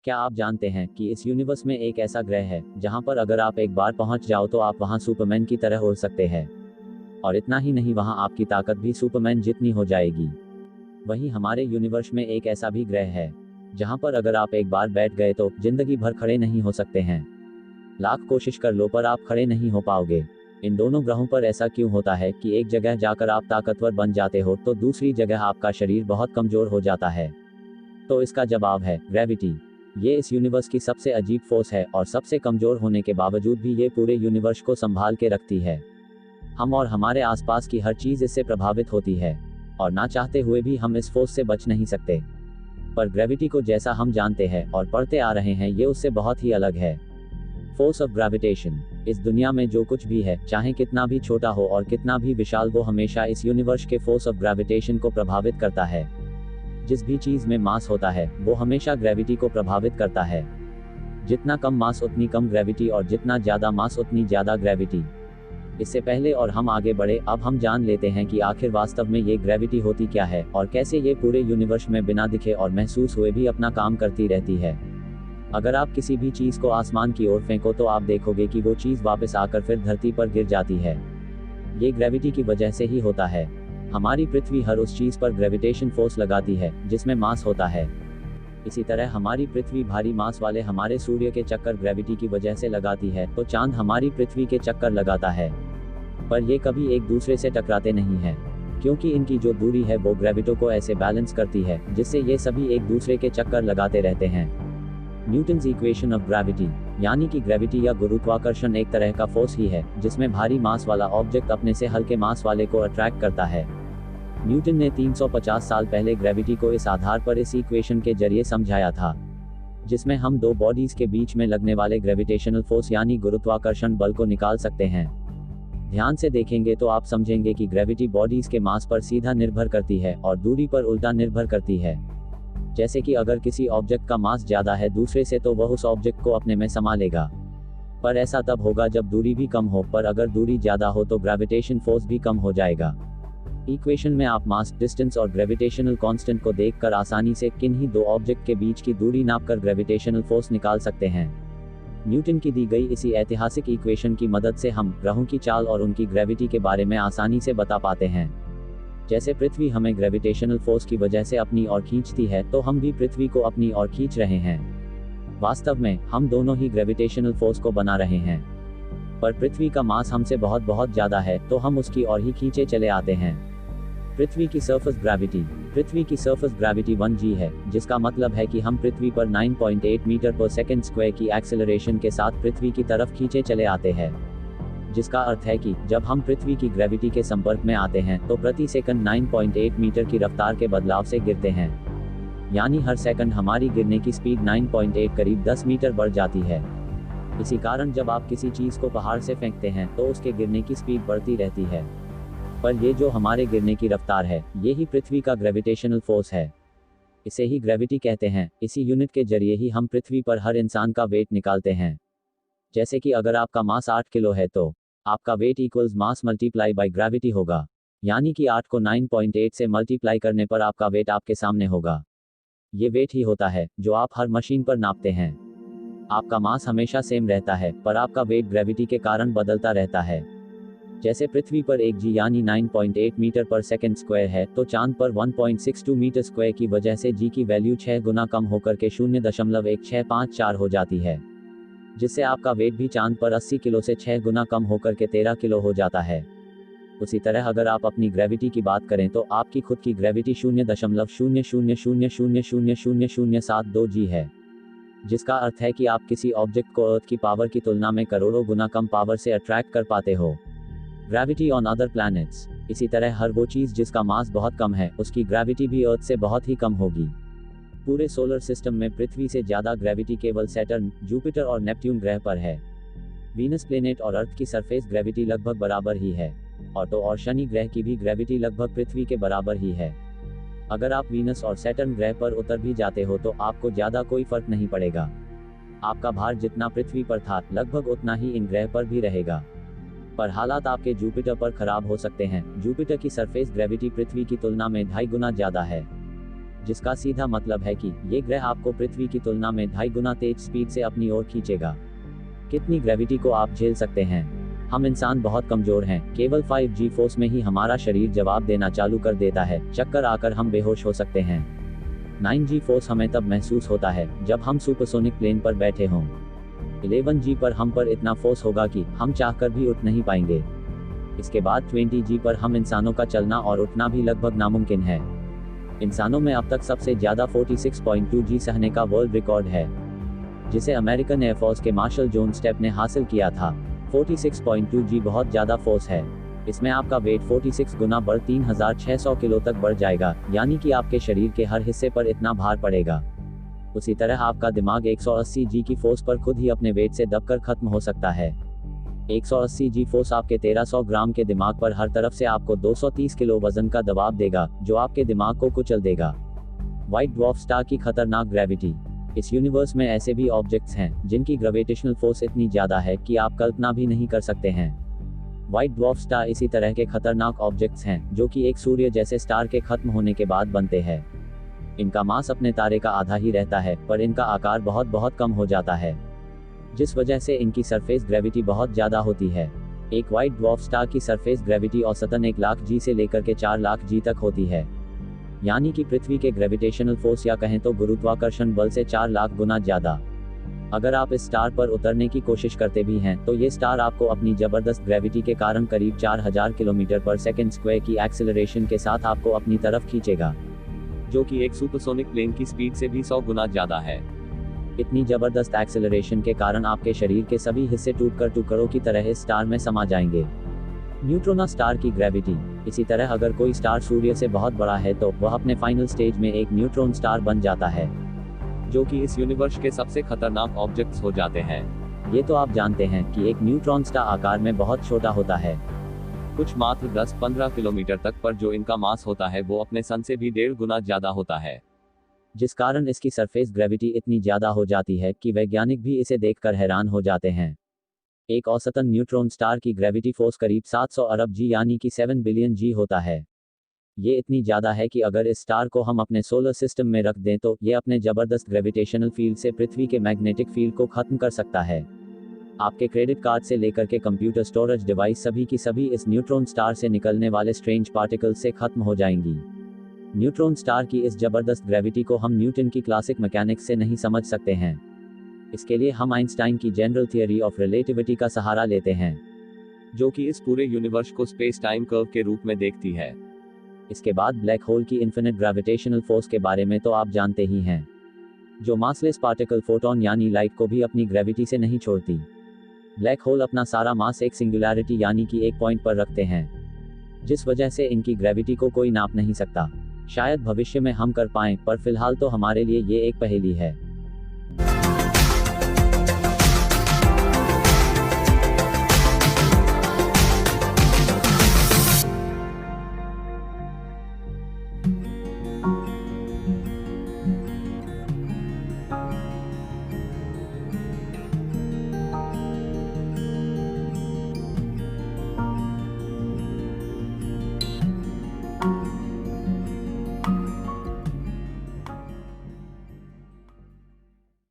क्या आप जानते हैं कि इस यूनिवर्स में एक ऐसा ग्रह है जहां पर अगर आप एक बार पहुंच जाओ तो आप वहां सुपरमैन की तरह उड़ सकते हैं। और इतना ही नहीं, वहां आपकी ताकत भी सुपरमैन जितनी हो जाएगी। वहीं हमारे यूनिवर्स में एक ऐसा भी ग्रह है जहां पर अगर आप एक बार बैठ गए तो जिंदगी भर खड़े नहीं हो सकते हैं। लाख कोशिश कर लो पर आप खड़े नहीं हो पाओगे। इन दोनों ग्रहों पर ऐसा क्यों होता है कि एक जगह जाकर आप ताकतवर बन जाते हो तो दूसरी जगह आपका शरीर बहुत कमजोर हो जाता है? तो इसका जवाब है ग्रेविटी। ये इस यूनिवर्स की सबसे अजीब फोर्स है और सबसे कमजोर होने के बावजूद भी ये पूरे यूनिवर्स को संभाल के रखती है। हम और हमारे आसपास की हर चीज इससे प्रभावित होती है और ना चाहते हुए भी हम इस फोर्स से बच नहीं सकते। पर ग्रेविटी को जैसा हम जानते हैं और पढ़ते आ रहे हैं ये उससे बहुत ही अलग है। Force of gravitation. इस दुनिया में जो कुछ भी है, चाहे कितना भी छोटा हो और कितना भी विशाल, वो हमेशा इस यूनिवर्स के फोर्स ऑफ ग्रेविटेशन को प्रभावित करता है। जिस भी चीज में मास होता है वो हमेशा ग्रेविटी को प्रभावित करता है। जितना कम मास उतनी कम ग्रेविटी और जितना ज्यादा मास उतनी ज्यादा ग्रेविटी। इससे पहले और हम आगे बढ़े, अब हम जान लेते हैं कि आखिर वास्तव में ये ग्रेविटी होती क्या है और कैसे ये पूरे यूनिवर्स में बिना दिखे और महसूस हुए भी अपना काम करती रहती है। अगर आप किसी भी चीज को आसमान की ओर फेंको तो आप देखोगे कि वो चीज वापस आकर फिर धरती पर गिर जाती है। ये ग्रेविटी की वजह से ही होता है। हमारी पृथ्वी हर उस चीज पर ग्रेविटेशन फोर्स लगाती है जिसमें मास होता है। इसी तरह हमारी पृथ्वी भारी मास वाले हमारे सूर्य के चक्कर ग्रेविटी की वजह से लगाती है, तो चांद हमारी पृथ्वी के चक्कर लगाता है। पर ये कभी एक दूसरे से टकराते नहीं हैं, क्योंकि इनकी जो दूरी है वो ग्रेविटी को ऐसे बैलेंस करती है जिससे ये सभी एक दूसरे के चक्कर लगाते रहते हैं। न्यूटन्स इक्वेशन ऑफ ग्रेविटी, यानी कि ग्रेविटी या गुरुत्वाकर्षण एक तरह का फोर्स ही है जिसमें भारी मास वाला ऑब्जेक्ट अपने से हल्के मास वाले को अट्रैक्ट करता है। न्यूटन ने 350 साल पहले ग्रेविटी को इस आधार पर इस इक्वेशन के जरिए समझाया था, जिसमें हम दो बॉडीज के बीच में लगने वाले ग्रेविटेशनल फोर्स यानी गुरुत्वाकर्षण बल को निकाल सकते हैं। ध्यान से देखेंगे तो आप समझेंगे कि ग्रेविटी बॉडीज के मास पर सीधा निर्भर करती है और दूरी पर उल्टा निर्भर करती है। जैसे कि अगर किसी ऑब्जेक्ट का मास ज्यादा है दूसरे से तो वह उस ऑब्जेक्ट को अपने में समा लेगा, पर ऐसा तब होगा जब दूरी भी कम हो, पर अगर दूरी ज्यादा हो तो ग्रेविटेशन फोर्स भी कम हो जाएगा। इक्वेशन में आप मास, डिस्टेंस और ग्रेविटेशनल कांस्टेंट को देखकर आसानी से किन्हीं दो ऑब्जेक्ट के बीच की दूरी नापकर ग्रेविटेशनल फोर्स निकाल सकते हैं। न्यूटन की दी गई इसी ऐतिहासिक इक्वेशन की मदद से हम ग्रहों की चाल और उनकी ग्रेविटी के बारे में आसानी से बता पाते हैं। जैसे पृथ्वी हमें ग्रेविटेशनल फोर्स की वजह से अपनी ओर खींचती है, तो हम भी पृथ्वी को अपनी ओर खींच रहे हैं। वास्तव में हम दोनों ही ग्रेविटेशनल फोर्स को बना रहे हैं, पर पृथ्वी का मास हमसे बहुत बहुत ज्यादा है तो हम उसकी ओर ही खींचे चले आते हैं। पृथ्वी की सरफेस ग्रेविटी 1g है, जिसका मतलब है कि हम पृथ्वी पर 9.8 मीटर पर सेकंड स्क्वायर की एक्सेलरेशन के साथ पृथ्वी की तरफ खींचे चले आते हैं। जिसका अर्थ है कि जब हम पृथ्वी की ग्रेविटी के संपर्क में आते हैं तो प्रति सेकंड 9.8 मीटर की रफ्तार के बदलाव से गिरते हैं। यानी हर सेकंड हमारी गिरने की स्पीड 9.8 करीब 10 मीटर बढ़ जाती है। इसी कारण जब आप किसी चीज को पहाड़ से फेंकते हैं तो उसके गिरने की स्पीड बढ़ती रहती है। पर ये जो हमारे गिरने की रफ्तार है, ये ही पृथ्वी का ग्रेविटेशनल फोर्स है। इसे ही ग्रेविटी कहते हैं। इसी यूनिट के जरिए ही हम पृथ्वी पर हर इंसान का वेट निकालते हैं। जैसे कि अगर आपका मास 8 किलो है तो आपका weight equals mass multiply by gravity होगा, यानी कि 8 को 9.8 से मल्टीप्लाई करने पर आपका वेट आपके सामने होगा। ये वेट ही होता है जो आप हर मशीन पर नापते हैं। आपका मास हमेशा सेम रहता है, पर आपका वेट ग्रेविटी के कारण बदलता रहता है। जैसे पृथ्वी पर 1g यानी 9.8 मीटर पर सेकंड स्क्वायर है, तो चांद पर 1.62 मीटर स्क्वायर की वजह से g की वैल्यू 6 गुना कम होकर के 0.1654 हो जाती है, जिससे आपका वेट भी चांद पर 80 किलो से 6 गुना कम होकर के 13 किलो हो जाता है। उसी तरह अगर आप अपनी ग्रेविटी की बात करें तो आपकी खुद की ग्रेविटी 0.00000072g है, जिसका अर्थ है कि आप किसी ऑब्जेक्ट को अर्थ की पावर की तुलना में करोड़ों गुना कम पावर से अट्रैक्ट कर पाते हो। Gravity on other planets. इसी तरह हर वो चीज जिसका मास बहुत कम है उसकी ग्रेविटी भी अर्थ से बहुत ही कम होगी। पूरे सोलर सिस्टम में पृथ्वी से ज्यादा ग्रेविटी केवल सैटर्न, जुपिटर और नेपट्यून ग्रह पर है। वीनस प्लेनेट और अर्थ की सरफेस ग्रेविटी लगभग बराबर ही है, और शनि ग्रह की भी ग्रेविटी लगभग पृथ्वी के बराबर ही है। अगर आप वीनस और सैटर्न ग्रह पर उतर भी जाते हो तो आपको ज्यादा कोई फर्क नहीं पड़ेगा। आपका भार जितना पृथ्वी पर था लगभग उतना ही इन ग्रह पर भी रहेगा। पर हालात आपके जुपिटर पर खराब हो सकते हैं। जुपिटर की सरफेस ग्रेविटी पृथ्वी की तुलना में 2.5 गुना ज्यादा है। जिसका सीधा मतलब है कि ये ग्रह आपको पृथ्वी की तुलना में 2.5 गुना तेज स्पीड से अपनी ओर खींचेगा। कितनी ग्रेविटी को आप झेल सकते हैं? हम इंसान बहुत कमजोर हैं, केवल 5G फोर्स में ही हमारा शरीर जवाब देना चालू कर देता है, चक्कर आकर हम बेहोश हो सकते हैं। 9G फोर्स हमें तब महसूस होता है जब हम सुपरसोनिक प्लेन पर बैठे हों। 11G पर हम पर इतना फोर्स होगा कि हम चाहकर भी उठ नहीं पाएंगे। इसके बाद 20G पर हम इंसानों का चलना और उठना भी लगभग नामुमकिन है। इंसानों में अब तक सबसे ज्यादा 46.2G सहने का वर्ल्ड रिकॉर्ड है, जिसे अमेरिकन एयरफोर्स के मार्शल जोन स्टेप ने हासिल किया था। 46.2G बहुत ज्यादा फोर्स है। इसमें आपका वेट 46 गुना बढ़ 3600 किलो तक बढ़ जाएगा, यानी कि आपके शरीर के हर हिस्से पर इतना भार पड़ेगा। उसी तरह आपका दिमाग 180G की फोर्स पर खुद ही अपने वेट से दबकर खत्म हो सकता है। 180G फोर्स आपके 1300 ग्राम के दिमाग पर हर तरफ से आपको 230 किलो वजन का दबाव देगा, जो आपके दिमाग को कुचल देगा। व्हाइट ड्वार्फ स्टार की खतरनाक ग्रेविटी। इस यूनिवर्स में ऐसे भी ऑब्जेक्ट्स हैं जिनकी ग्रेविटेशनल फोर्स इतनी ज्यादा है कि आप कल्पना भी नहीं कर सकते हैं। व्हाइट ड्वार्फ स्टार इसी तरह के खतरनाक ऑब्जेक्ट्स हैं जो कि एक सूर्य जैसे स्टार के खत्म होने के बाद बनते हैं। इनका मास अपने तारे का आधा ही रहता है, पर इनका आकार बहुत बहुत कम हो जाता है, जिस वजह से इनकी सरफेस ग्रेविटी बहुत ज्यादा होती है। एक व्हाइट ड्वार्फ स्टार की सरफेस ग्रेविटी औसतन 1 लाख G से लेकर के 4 लाख G तक होती है, यानी कि पृथ्वी के ग्रेविटेशनल फोर्स या कहें तो गुरुत्वाकर्षण बल से 4 लाख गुना ज्यादा। अगर आप इस स्टार पर उतरने की कोशिश करते भी हैं तो ये स्टार आपको अपनी जबरदस्त ग्रेविटी के कारण करीब 4000 किलोमीटर पर सेकंड स्क्वायर की एक्सेलरेशन के साथ आपको अपनी तरफ खींचेगा, जो कि एक सुपरसोनिक प्लेन की स्पीड से भी 100 गुना ज्यादा है। इतनी जबरदस्त एक्सेलरेशन के कारण आपके शरीर के सभी हिस्से टूटकर टुकड़ों की तरह इस स्टार में समा जाएंगे। न्यूट्रोना स्टार की ग्रेविटी। इसी तरह अगर कोई स्टार सूर्य से बहुत बड़ा है तो वह अपने फाइनल स्टेज में एक न्यूट्रॉन स्टार बन जाता है, जो कि इस यूनिवर्स के सबसे खतरनाक ऑब्जेक्ट्स हो जाते हैं। ये तो आप जानते हैं कि एक न्यूट्रॉन स्टार आकार में बहुत छोटा होता है, कुछ मात्र 10-15 किलोमीटर तक, पर जो इनका मास होता है वो अपने सन से भी 1.5 गुना ज्यादा होता है, जिस कारण इसकी सरफेस ग्रेविटी इतनी ज्यादा हो जाती है कि वैज्ञानिक भी इसे देखकर हैरान हो जाते हैं। एक औसतन न्यूट्रॉन स्टार की ग्रेविटी फोर्स करीब 700 अरब G यानी कि 7 बिलियन G होता है। ये इतनी ज्यादा है कि अगर इस स्टार को हम अपने सोलर सिस्टम में रख दें तो ये अपने जबरदस्त ग्रेविटेशनल फील्ड से पृथ्वी के मैग्नेटिक फील्ड को खत्म कर सकता है। आपके क्रेडिट कार्ड से लेकर के कंप्यूटर स्टोरेज डिवाइस सभी की सभी इस न्यूट्रॉन स्टार से निकलने वाले स्ट्रेंज पार्टिकल से खत्म हो जाएंगी। न्यूट्रॉन स्टार की इस जबरदस्त ग्रेविटी को हम न्यूटन की क्लासिक मैकेनिक्स से नहीं समझ सकते हैं। इसके लिए हम आइंस्टाइन की जनरल थियरी ऑफ रिलेटिविटी का सहारा लेते हैं, जो कि इस पूरे यूनिवर्स को स्पेस टाइम कर्व के रूप में देखती है। इसके बाद ब्लैक होल की इन्फिनिट ग्रेविटेशनल फोर्स के बारे में तो आप जानते ही हैं, जो मासलेस पार्टिकल फोटोन यानी लाइट को भी अपनी ग्रेविटी से नहीं छोड़ती। ब्लैक होल अपना सारा मास एक सिंगुलैरिटी यानी कि एक पॉइंट पर रखते हैं, जिस वजह से इनकी ग्रेविटी को कोई नाप नहीं सकता। शायद भविष्य में हम कर पाएं, पर फिलहाल तो हमारे लिए ये एक पहेली है।